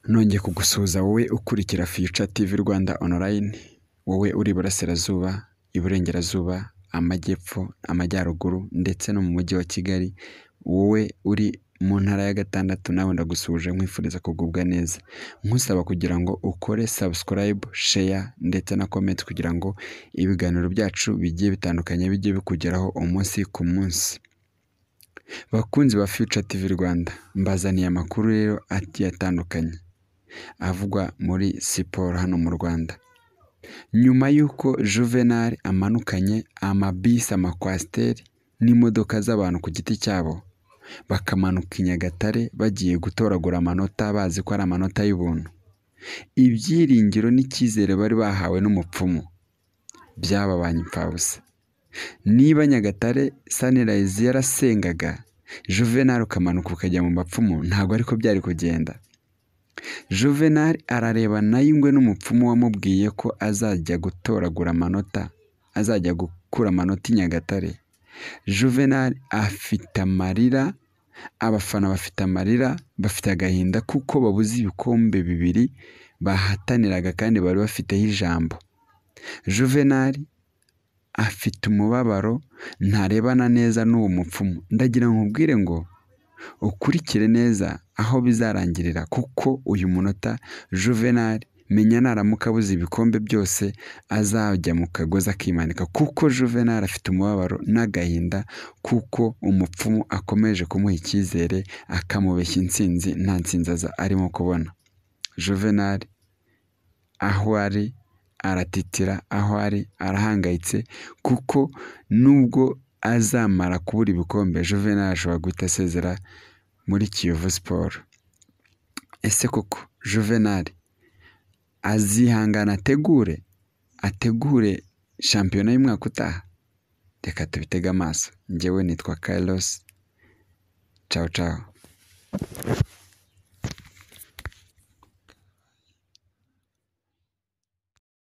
Nongeye kugusuhuza wowe ukurikira Future TV Rwanda online, wowe uri Iburasirazuba, Iburengerazuba, Amajyepfo, Amajyaruguru ndetse no mu mujyi wa Kigali, wowe uri mu ntara ya gatandatu nawe ndagusuhuje nkwifuriza kugubwa neza, nkusaba kugira ngo ukore subscribe, share ndetse na comment kugira ngo ibiganiro byacu bigiye bitandukanye bijye bikugeraho umunsi ku munsi. Bakunzi ba Future TV Rwanda, mbazaniye amakuru rero agiye atandukanye avugwa muri siporo hano mu Rwanda. Nyuma y'uko Juvenal amanukanye amabisi, amakwasiteri n'imodoka z'abantu ku giti cyabo bakamanuka i Nyagatare bagiye gutoragura amanota bazi ko ari amanota y'ubuntu, ibyiringiro n'icyizere bari bahawe n'umupfumu byababanye impfabusa. Niba Nyagatare Sunrise yarasengaga, Juvenal ukamanuka ukajya mu bapfumu, ntabwo ariko byari kugenda. Juvenal arareba nayo ingwe n'umupfumu wamubwiye ko azajya gutoragura amanota, azajya gukura amanota i Nyagatare. Juvenal afite amarira, abafana bafite amarira, bafite agahinda kuko babuze ibikombe bibiri bahataniraga kandi bari bafiteho ijambo. Juvenal afite umubabaro, ntarebana neza n'uwo mupfumu. Ndagira nkubwire ngo ukurikire neza aho bizarangirira, kuko uyu munota Juvenal menya naramuka abuze ibikombe byose azajya mu kagozi akimanika, kuko Juvenal afite umubabaro n'agahinda kuko umupfumu akomeje kumuha icyizere akamubeshya intsinzi, nta ntsinzi arimo kubona. Juvenal aho ari aratitira, aho ari arahangayitse, kuko nubwo azamara kubura ibikombe, Juvenal ashobora guhita asezera muri Kiyovu Sport. Ese koko Juvenal azihangana ategure shampiyona y'umwaka utaha? Reka tubitege amaso. Njyewe nitwa Carlos. Ciao ciao.